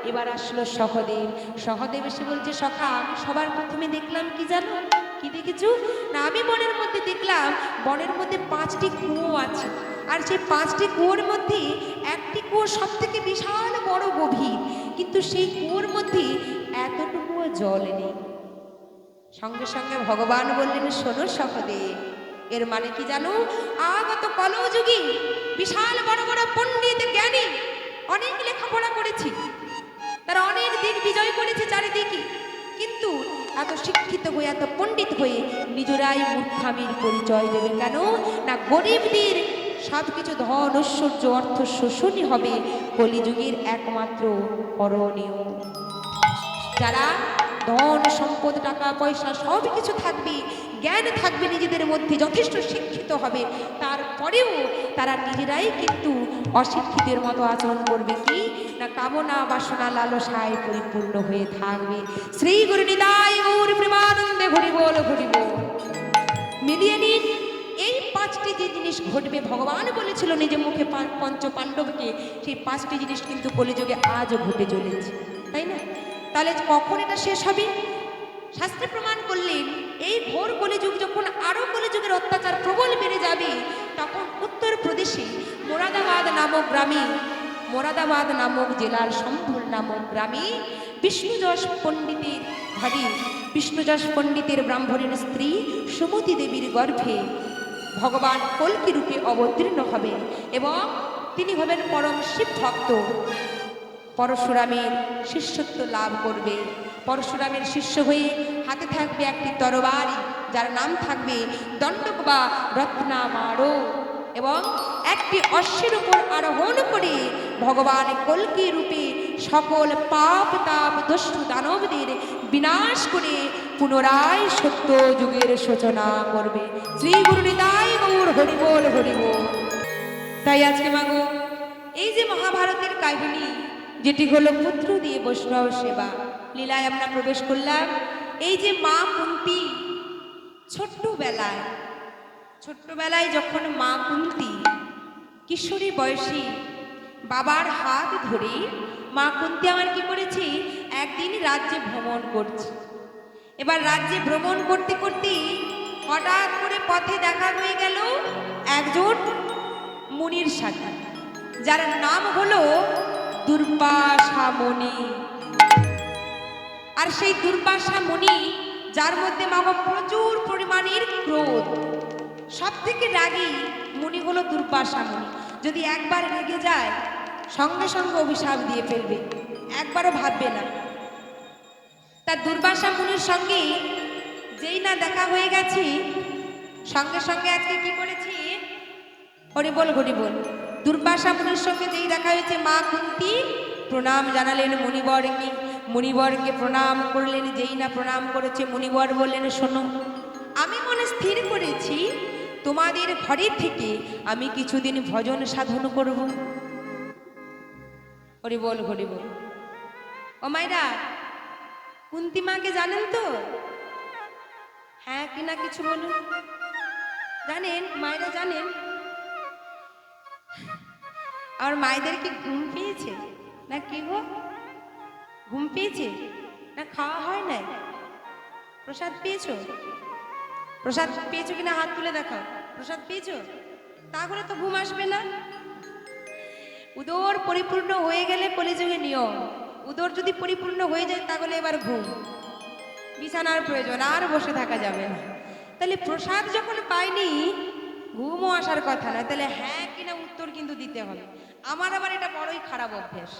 Speaker 1: এবার আসলো সহদেব। সহদেব এসে বলছে, সখা আমি সবার প্রথমে দেখলাম কি জানো? কি দেখেছো? না আমি বনের মধ্যে দেখলাম, বনের মধ্যে 5টি কুয়ো আছে, আর সেই 5টি কুয়োর মধ্যে একটি কুয়ো সব থেকে বিশাল বড় গভীর, কিন্তু সেই কুয়োর মধ্যে এতটুকুও জল নেই। সঙ্গে সঙ্গে ভগবান বললেন, শোনো সহদেব, এর মানে কি জানো? আগত কলযুগে বিশাল বড় বড় পণ্ডিত জ্ঞানী অনেক লেখাপড়া করেছি, তারা অনেক দিক বিজয় করেছে চারিদিকে, কিন্তু এত শিক্ষিত হয়ে, এত পণ্ডিত হয়ে নিজেরাই মূর্খামির পরিচয় দেবে। কেন না? গরিবদের সবকিছু ধন ঐশ্বর্য অর্থ শোষণই হবে কলিযুগের একমাত্র করণীয়। যারা ধন সম্পদ টাকা পয়সা সব কিছু থাকবে, জ্ঞান থাকবে নিজেদের মধ্যে, যথেষ্ট শিক্ষিত হবে, তারপরেও তারা নিজেরাই কিন্তু অশিক্ষিতের মতো আচরণ করবে। কি না? কামনা বাসনা লালসায় পরিপূর্ণ হয়ে থাকবে। শ্রী গুরু নিতাই গৌর প্রেমানন্দে হরি বল হরি বল। মিলিয়ে নিন, এই 5টি যে জিনিস ঘটবে, ভগবান বলেছিল নিজে মুখে পঞ্চ পাণ্ডবকে, সেই 5টি জিনিস কিন্তু কলিযুগে আজও ঘটে চলেছে, তাই না? তাহলে কখন এটা শেষ হবে? শাস্ত্রে প্রমাণ করলেন, এই ঘোর কলিযুগ যখন আরো কলিযুগের অত্যাচার প্রবল বেড়ে যাবে, তখন উত্তরপ্রদেশে মোরাদাবাদ নামক গ্রামে, মোরাদাবাদ নামক জেলার সম্ভল নামক গ্রামে বিষ্ণুযশ পণ্ডিতের ঘরে, বিষ্ণুযশ পণ্ডিতের ব্রাহ্মণের স্ত্রী সুমতি দেবীর গর্ভে ভগবান কল্কি রূপে অবতীর্ণ হবেন এবং তিনি হবেন পরম শিব ভক্ত। পরশুরামের শিষ্যত্ব লাভ করবে। পরশুরামের শিষ্য হয়ে হাতে থাকবে একটি তরবারি, যার নাম থাকবে দণ্ডক বা রত্নামারো, এবং একটি অশ্বের উপর আরোহণ করে ভগবান কল্কি রূপে সকল পাপ তাপ দস্যু দানবদের বিনাশ করে পুনরায় সত্য যুগের সূচনা করবে। শ্রী গুরু নিতাই গৌর হরিবোল হরিবোল। তাই আজকে মাগো, এই যে মহাভারতের কাহিনী, যেটি হলো পুত্র দিয়ে বৈষ্ণব সেবা লীলায় আমরা প্রবেশ করলাম। এই যে মা কুন্তী ছোট্টবেলায় যখন মা কুন্তী কিশোরী বয়সী বাবার হাত ধরে মা কুন্তী আমার কি করেছে, একদিন রাজ্যে ভ্রমণ করছে। এবার রাজ্যে ভ্রমণ করতে করতে হঠাৎ করে পথে দেখা হয়ে গেল একজন মুনির সাথে, যার নাম হলো দুর্বাসা মুনি। আর সেই দুর্বাসা মুনি, যার মধ্যে মাগো প্রচুর পরিমাণের ক্রোধ, সব থেকে রাগী মুনি হলো দুর্বাসা মুনি। যদি একবার রেগে যায় সঙ্গে সঙ্গে অভিশাপ দিয়ে ফেলবে, একবারও ভাববে না। তার দুর্বাসা মুনির সঙ্গে যেই না দেখা হয়ে গেছি, সঙ্গে সঙ্গে আজকে কি করেছি, হরি বল হরি বল। দুর্বাসা মুনির সঙ্গে যেই দেখা হয়েছে, মা কুন্তী প্রণাম জানালেন মুনিবরকে, মুনিবরকে প্রণাম করলেন। যেই না প্রণাম করেছে, মুনিবর বললেন, শোনো, আমি মনে স্থির করেছি তোমাদের ঘরে থেকে আমি কিছুদিন ভজন সাধন করব। হরি বল হরি বল। ও মাইরা, কুন্তী মাকে জানেন তো? হ্যাঁ কিনা কিছু বলুন। জানেন মায়েরা, জানেন? আর মায়েদের কি ঘুম পেয়েছে না কি গো? ঘুম পেয়েছে না খাওয়া হয় নাই? প্রসাদ পেয়েছো? প্রসাদ পেয়েছো কিনা হাত তুলে দেখাও। প্রসাদ পেয়েছো? তাহলে তো ঘুম আসবে না। উদর পরিপূর্ণ হয়ে গেলে কলিযুগে নিয়ম, উদর যদি পরিপূর্ণ হয়ে যায় তাহলে এবার ঘুম, বিছানার প্রয়োজন, আর বসে থাকা যাবে না। তাহলে প্রসাদ যখন পাইনি, ঘুমও আসার কথা না। তাহলে হ্যাঁ কিনা উত্তর কিন্তু দিতে হবে। আমার আবার এটা বড়ই খারাপ অভ্যেস।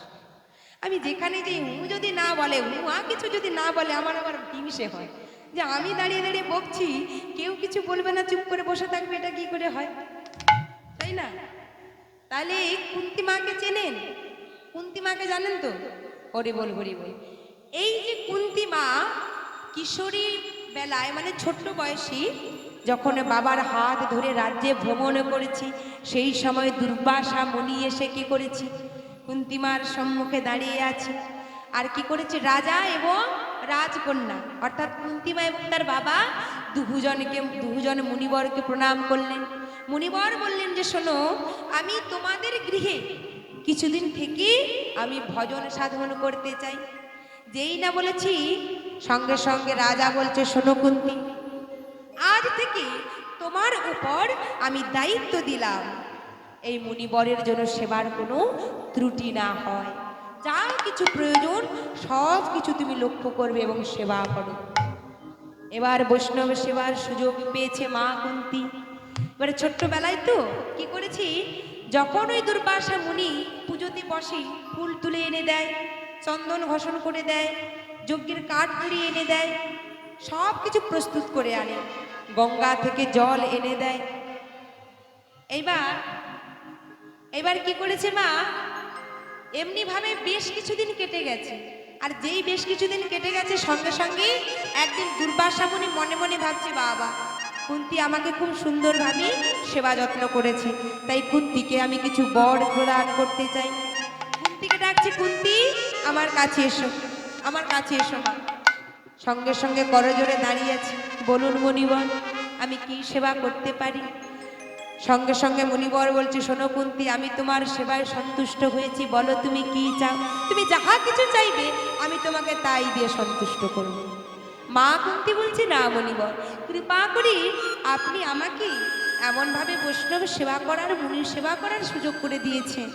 Speaker 1: আমি যেখানে যে হু যদি না বলে, হুয়া কিছু যদি না বলে, আমার আবার হিংসে হয় যে আমি দাঁড়িয়ে দাঁড়িয়ে বকছি, কেউ কিছু বলবে না, চুপ করে বসে থাকবে, এটা কি করে হয়, তাই না? তাহলে কুন্তী মাকে চেনেন? কুন্তী মাকে জানেন তো? হরি বল হরি বল। এই যে কুন্তী মা কিশোরী বেলায়, মানে ছোট্ট বয়সী, যখন বাবার হাত ধরে রাজ্যে ভ্রমণ করেছি, সেই সময় দুর্বাসা মুনি এসে কি করেছি, কুন্তিমার সম্মুখে দাঁড়িয়ে আছে। আর কি করেছে, রাজা এবং রাজকন্যা অর্থাৎ কুন্তিমা এবং তার বাবা দুজন মুনিবরকে প্রণাম করলেন। মুনিবর বললেন যে শোনো, আমি তোমাদের গৃহে কিছুদিন থেকে আমি ভজন সাধন করতে চাই। যেই না বলেছি, সঙ্গে সঙ্গে রাজা বলছে, শোনো কুন্তী, আজ থেকে তোমার উপর আমি দায়িত্ব দিলাম, এই মুনিবরের জন্য সেবার কোনো ত্রুটি না হয়, যা কিছু প্রয়োজন সব কিছু তুমি লক্ষ্য করবে এবং সেবা করো। এবার বৈষ্ণব সেবার সুযোগ পেয়েছে মা কুন্তী। এবারে ছোট্টবেলায় তো কি করেছি, যখন ওই দুর্বাসা মুনি পুজোতে বসে, ফুল তুলে এনে দেয়, চন্দন ঘষণ করে দেয়, যজ্ঞের কাঠ কুড়িয়ে এনে দেয়, সব কিছু প্রস্তুত করে আনে, গঙ্গা থেকে জল এনে দেয়। এইবার কি করেছে মা, এমনি ভাবে বেশ কিছুদিন কেটে গেছে। আর যেই বেশ কিছুদিন কেটে গেছে, সঙ্গে সঙ্গে একদিন দুর্বাসা মুনি মনে মনে ভাবছে, বাবা কুন্তী আমাকে খুব সুন্দরভাবে সেবা যত্ন করেছে, তাই কুন্তীকে আমি কিছু বর প্রদান করতে চাই। কুন্তীকে ডাকছি, কুন্তী আমার কাছে এসো, আমার কাছে এসো মা। সঙ্গে সঙ্গে করজোড়ে দাঁড়িয়ে আছে, বলুন মুনিবর, আমি কি সেবা করতে পারি? সঙ্গে সঙ্গে মুনিবর বলছে, শোনো কুন্তী, আমি তোমার সেবায় সন্তুষ্ট হয়েছি, বলো তুমি কি চাও, তুমি যাহা কিছু চাইবে আমি তোমাকে তাই দিয়ে সন্তুষ্ট করব। মা কুন্তী বলছে, না মুনিবর, কৃপা করি আপনি আমাকে এমনভাবে বৈষ্ণব সেবা করার, মুনির সেবা করার সুযোগ করে দিয়েছেন,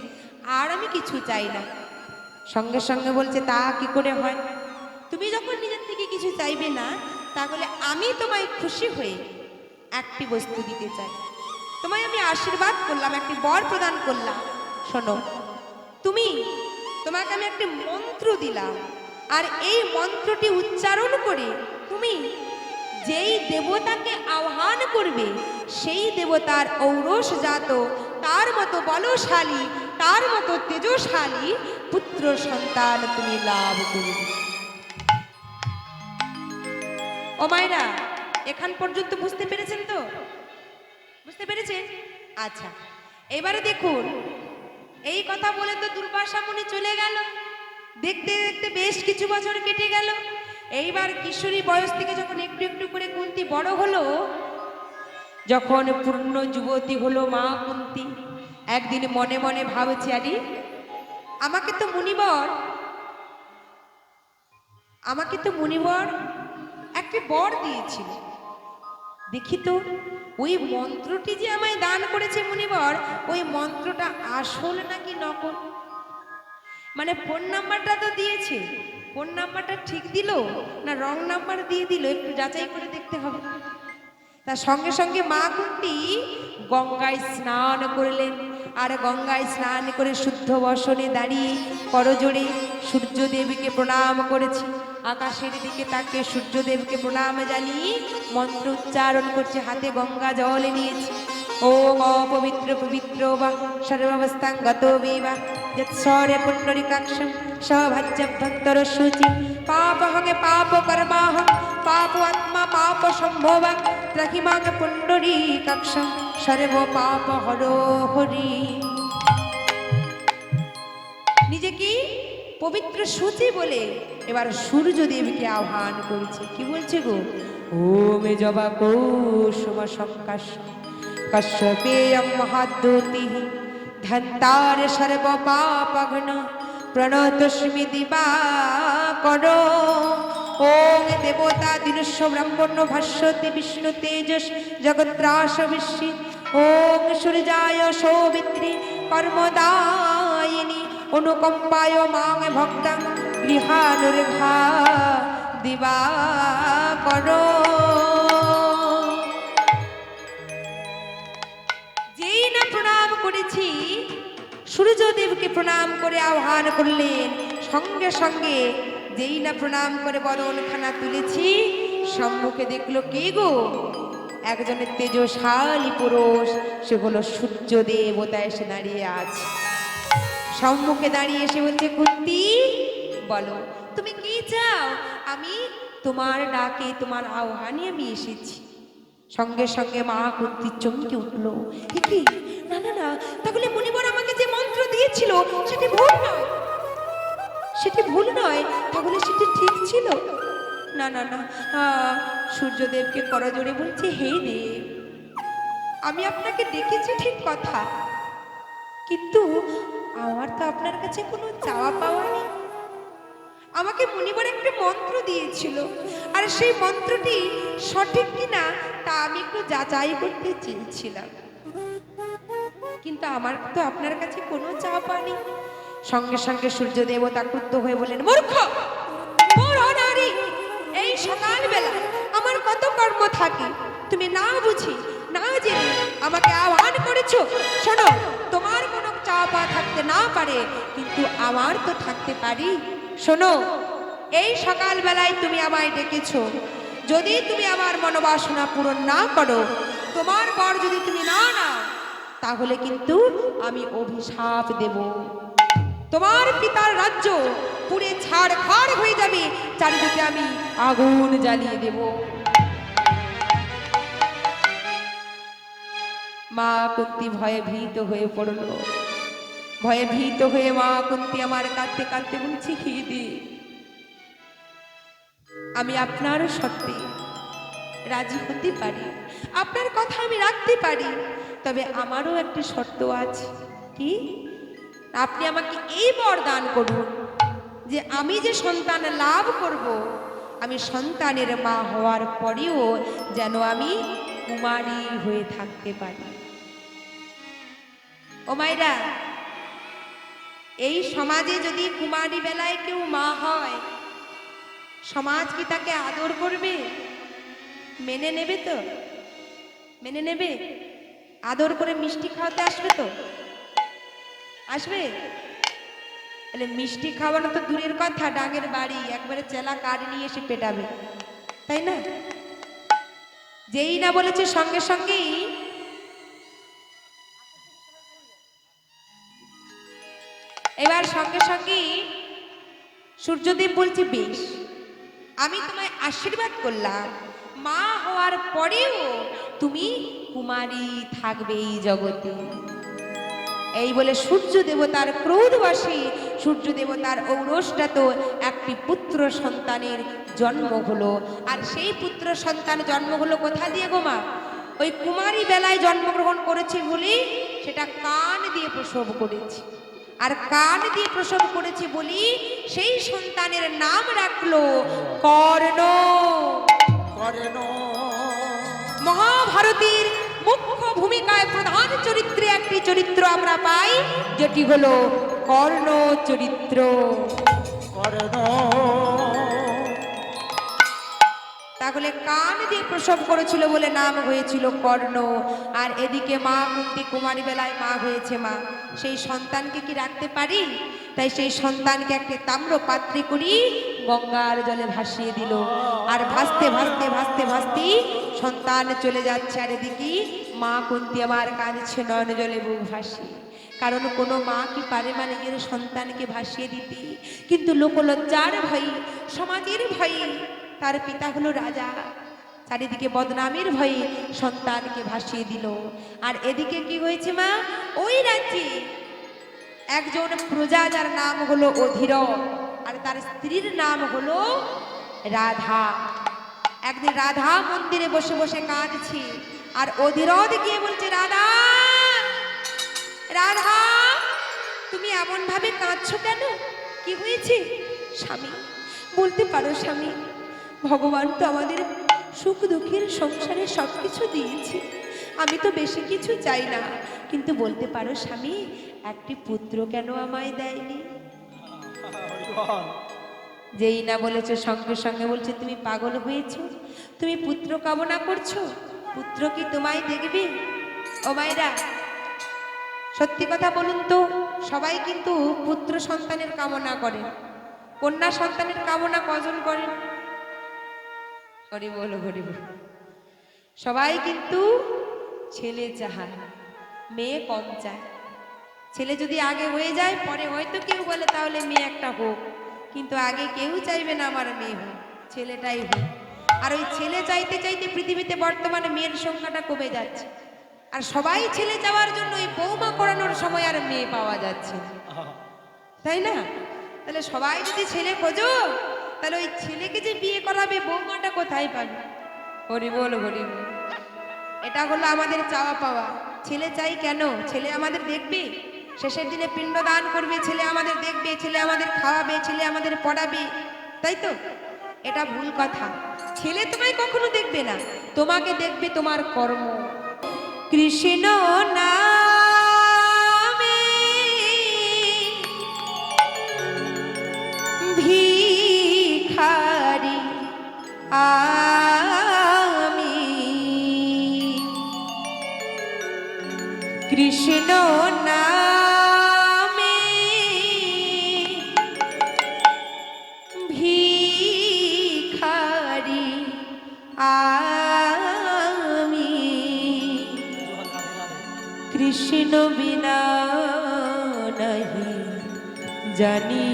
Speaker 1: আর আমি কিছু চাই না। সঙ্গে সঙ্গে বলছে, তা কি করে হয়? তুমি যখন নিজের থেকে কিছু চাইবে না, তাহলে আমি তোমায় খুশি হয়ে একটি বস্তু দিতে চাই। তোমায় আমি আশীর্বাদ করলাম, একটি বর প্রদান করলাম। শোনো, তোমাকে আমি একটি মন্ত্র দিলাম, আর এই মন্ত্রটি উচ্চারণ করে তুমি যেই দেবতাকে আহ্বান করবে, সেই দেবতার ঔরস জাত, তার মতো বলশালী, তার মতো তেজশালী পুত্র সন্তান তুমি লাভ করবে। ও মায়েরা, এখান পর্যন্ত বুঝতে পেরেছেন তো? বুঝতে পেরেছেন? আচ্ছা, এবারে দেখুন, এই কথা বলে তো দুর্বাসা মুনি চলে গেল। দেখতে দেখতে বেশ কিছু বছর কেটে গেল। এইবার কিশোরী বয়স থেকে যখন একটু একটু করে কুন্তী বড় হলো, যখন পূর্ণ যুবতী হলো মা কুন্তী, একদিন মনে মনে ভাবছে, আরে আমাকে তো মুনিবর একটি বর দিয়েছিল, দেখি তো ওই মন্ত্রটি যে আমায় দান করেছে মুনিবর, ওই মন্ত্রটা আসল নাকি নকল। মানে ফোন নাম্বারটা তো দিয়েছে, ফোন নাম্বারটা ঠিক দিল না রং নাম্বার দিয়ে দিল, একটু যাচাই করে দেখতে হবে। তার সঙ্গে সঙ্গে মা কুন্তী গঙ্গায় স্নান করলেন, আর গঙ্গায় স্নান করে শুদ্ধ বসনে দাঁড়িয়ে করজোড়ে সূর্যদেবীকে প্রণাম করেছে। আকাশের দিকে তাকে সূর্যদেবকে প্রণাম জানিয়ে মন্ত্র উচ্চারণ করছে, হাতে গঙ্গা জল নিয়েছে। ওম অপবিত্র পবিত্র বা সর্বাবস্থাং গত বেবা যৎসরে পুণ্ডরিকাক্ষম সভাজ্যভ্যন্তর শুচি পাপহঙ্গে পাপ কর্মাহং পাপ আত্মা পাপ সম্ভবা ত্রাহিমাং পুণ্ডরিকাক্ষম সর্ব পাপ হর হরি। নিজেকে পবিত্র সূচি বলে এবার সূর্যদেবকে আহ্বান করেছে। কি বলছে গো? ওমে জবা কৌসুম সংকাশ কশ্যপেয়ং মহাদ্যুতি ধন্তার সর্ব পাপঘ্ন প্রণতস্মি দিবাকর। ওং দেবতা দিনস্য ব্রাহ্মণ্য ভাষ্যতে বিষ্ণু তেজস জগত্রাস বিশ্বে। ওং সূর্যায় সৌমিত্রী কর্মদায়িনী অনুকম্পায় মাং ভক্তং গৃহানুর্ঘা দিবাকর। যেই না প্রণাম করেছি, সূর্যদেবকে প্রণাম করে আহ্বান করলেন, সঙ্গে সঙ্গে যেই না প্রণাম করে বরণখানা তুলেছি, সম্মুখে দেখলো কে গো? একজনের তেজশালী পুরুষ, সে হলো সূর্য দেবতা এসে দাঁড়িয়ে আছে। সম্মুখে দাঁড়িয়ে এসে বলছে, কুন্তি বলো তুমি কি চাও? আমি তোমার ডাকে তোমার আহ্বানে আমি এসেছি। সঙ্গে সঙ্গে মা কুন্তি চমকে উঠলো, কি না না না, তাহলে মুনিবর আমাকে যে মন্ত্র দিয়েছিল সেটি ভুল নয়, সেটি ভুল নয়, তাহলে সেটি ঠিক ছিল। না না না, সূর্যদেবকে করজোড়ে বলছে, হে দেব, আমি আপনাকে ডেকেছি ঠিক কথা, কিন্তু আমার তো আপনার কাছে কোনো চাওয়া পাওয়া নেই। আমাকে মুনিবর একটা মন্ত্র দিয়েছিল, আর সেই মন্ত্রটি সঠিক কিনা তা আমি একটু যাচাই করতে চেয়েছিলাম, কিন্তু আমার তো আপনার কাছে কোনো চাওয়া পাওয়া নেই। সঙ্গে সঙ্গে সূর্য দেবতা ক্রুদ্ধ হয়ে বললেন, মূর্খ নারী, এই সকালবেলা আমার কত কর্ম থাকে, তুমি না বুঝি না জেনে আমাকে আহ্বান করেছো। শোনো, তোমার কোনো চাওয়া পাওয়া থাকতে না পারে, কিন্তু আমার তো থাকতে পারি। শোনো, এই সকালবেলায় তুমি আমায় ডেকেছো, যদি তুমি আমার মনোবাসনা পূরণ না করো, তোমার পর যদি তুমি না নাও, তাহলে কিন্তু আমি অভিশাপ দেব। তোমার পিতার রাজ্য পুড়ে ছাড়খাড় হয়ে যাবে, চারিদিকে আমি আগুন জ্বালিয়ে দেব। মা কুন্তি ভয়ে ভীত হয়ে পড়ল। ভয়ে ভীত হয়ে মা কুন্তি আমার কাঁদতে কাঁদতে বলছি, হে দেব, আমি আপনার শর্তে রাজি হতে পারি, আপনার কথা আমি রাখতে পারি, তবে আমারও একটি শর্ত আছে। কি? আপনি আমাকে এই বরদান করুন যে আমি যে সন্তান লাভ করব, আমি সন্তানের মা হওয়ার পরেও যেন আমি কুমারী হয়ে থাকতে পারি। ও মায়েরা, এই সমাজে যদি কুমারী বেলায় কেউ মা হয়, সমাজ কি তাকে আদর করবে? মেনে নেবে তো? মেনে নেবে? আদর করে মিষ্টি খাওয়াতে আসবে তো? আসবে? তাহলে মিষ্টি খাওয়ানো তো দূরের কথা, ডাঙের বাড়ি একবারে চেলা কাঠ নিয়ে এসে পেটাবে, তাই না? যেই না বলেছে সঙ্গে সঙ্গেই এবার সঙ্গে সঙ্গেই সূর্যদেব বলছে, বেশ, আমি তোমায় আশীর্বাদ করলাম, মা হওয়ার পরেও তুমি কুমারী থাকবে এই জগতে। এই বলে সূর্য দেবতার ক্রোধবাসী সূর্য দেবতার ঔরসটাত একটি পুত্র সন্তানের জন্ম হলো। আর সেই পুত্র সন্তান জন্ম হলো কোথা দিয়ে গো মা? ওই কুমারী বেলায় জন্মগ্রহণ করেছে বলে সেটা কান দিয়ে প্রসব করেছে, আর কান দিয়ে প্রসব করেছে বলি সেই সন্তানের নাম রাখলো কর্ণ।
Speaker 2: কর্ণ
Speaker 1: মহাভারতের মুখ্য ভূমিকায় প্রধান চরিত্রে একটি চরিত্র আমরা পাই, যেটি হলো কর্ণ চরিত্র।
Speaker 2: কর্ণ
Speaker 1: তাহলে কান দিয়ে প্রসব করেছিল বলে নাম হয়েছিল কর্ণ। আর এদিকে মা কুন্তি কুমারী বেলায় মা হয়েছে মা, সেই সন্তানকে কি রাখতে পারি? তাই সেই সন্তানকে একটি তাম্র পাত্রে করি গঙ্গার জলে ভাসিয়ে দিল। আর ভাসতে ভাসতে ভাসতে ভাসতেই সন্তান চলে যাচ্ছে, আর এদিকে মা কুন্তি আমার কাঁদছে নয়ন জলে বুক ভাসিয়ে। কারণ কোনো মা কি পারে মানে নিজের সন্তানকে ভাসিয়ে দিতে, কিন্তু লোকলজ্জার ভয়ে, সমাজের ভয়ে তার পিতা হলো রাজা, চারিদিকে বদনামের ভয়ে সন্তানকে ভাসিয়ে দিল। আর এদিকে কি হয়েছে মা, ওই রাজ্যে একজন প্রজা যার নাম হলো অধীরথ, আর তার স্ত্রীর নাম হলো রাধা। একদিন রাধা মন্দিরে বসে বসে কাঁদছে, আর অধীরথ গিয়ে বলছে, রাধা রাধা তুমি এমন ভাবে কাঁদছো কেন, কি হয়েছে? স্বামী বলতে পারো স্বামী, ভগবান তো আমাদের সুখ দুঃখের সংসারে সব কিছু দিয়েছে, আমি তো বেশি কিছু চাই না, কিন্তু বলতে পারো স্বামী একটি পুত্র কেন আমায় দেয়নি? যেই না বলেছে সঙ্গে সঙ্গে বলছে, তুমি পাগল হয়েছো, তুমি পুত্র কামনা করছো, পুত্র কি তোমায় দেখবে? ও মায়েরা সত্যি কথা বলুন তো, সবাই কিন্তু পুত্র সন্তানের কামনা করেন, কন্যা সন্তানের কামনা কজন করেন? হরি বল হরি বল। সবাই কিন্তু ছেলে চায়, মেয়ে কম চায়। ছেলে যদি আগে হয়ে যায় পরে হয়তো কেউ বলে তাহলে মেয়ে একটা হোক, কিন্তু আগে কেউ চাইবে না আমার মেয়ে হোক, ছেলেটাই হোক। আর ওই ছেলে চাইতে চাইতে পৃথিবীতে বর্তমানে মেয়ের সংখ্যাটা কমে যাচ্ছে, আর সবাই ছেলে চাওয়ার জন্য ওই বৌমা করানোর সময় আর মেয়ে পাওয়া যাচ্ছে না, তাই না? তাহলে সবাই যদি ছেলে খোঁজো, তাহলে ওই ছেলেকে যে বিয়ে করাবে বৌমাটা কোথায় পাবে? হরি বল হরি বল। এটা হলো আমাদের চাওয়া পাওয়া। ছেলে চাই কেন? ছেলে আমাদের দেখবে, শেষের দিনে পিণ্ড দান করবে, ছেলে আমাদের দেখবে, ছেলে আমাদের খাওয়াবে, ছেলে আমাদের পড়াবে, তাই তো? এটা ভুল কথা। ছেলে তোমায় কখনো দেখবে না, তোমাকে দেখবে তোমার কর্ম। কৃষ্ণ নামে ভিখারি আমি, কৃষ্ণ নামে ভিখারি আমি, কৃষ্ণ বিনা নাহি জানি,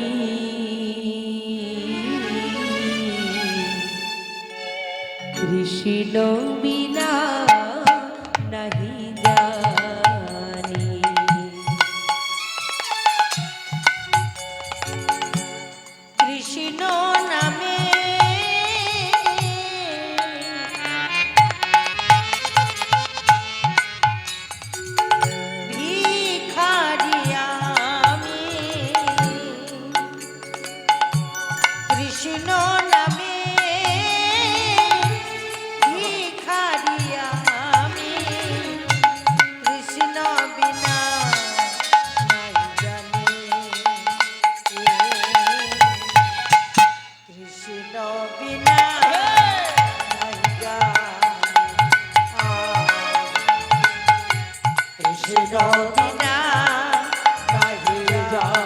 Speaker 1: কৃষ্ণ বিনা নাহি জানি।
Speaker 3: কৃষ্ণ নামে ভিখারি আমি, কৃষ্ণ নামে ভিখারি আমি, কৃষ্ণ বিনা নাই জানি, কৃষ্ণ বিনা নাই জানি, কৃষ্ণ বিনা
Speaker 2: নাহি জানি।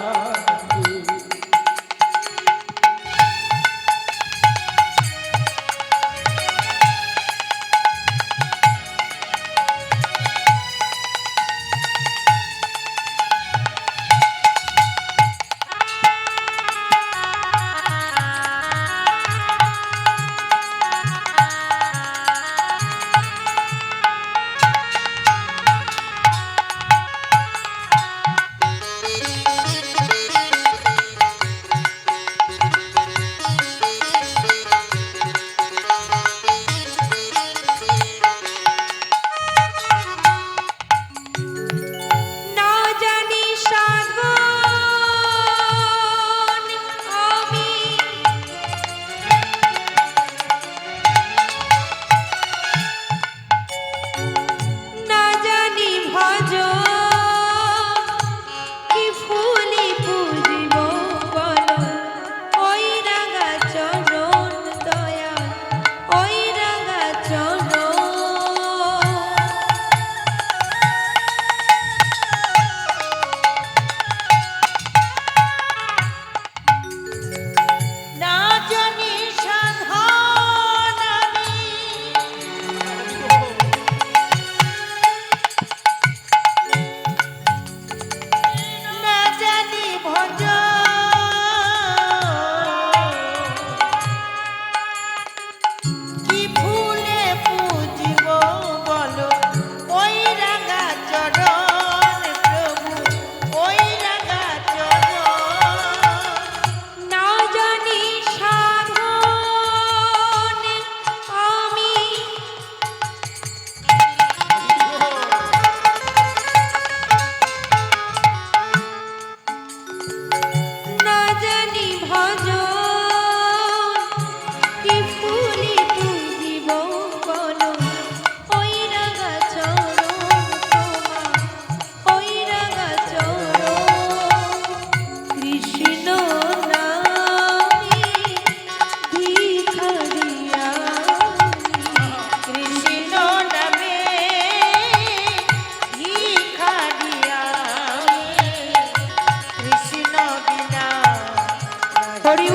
Speaker 1: হরি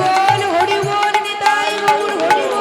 Speaker 1: বল নিতাই গৌর হরি বল।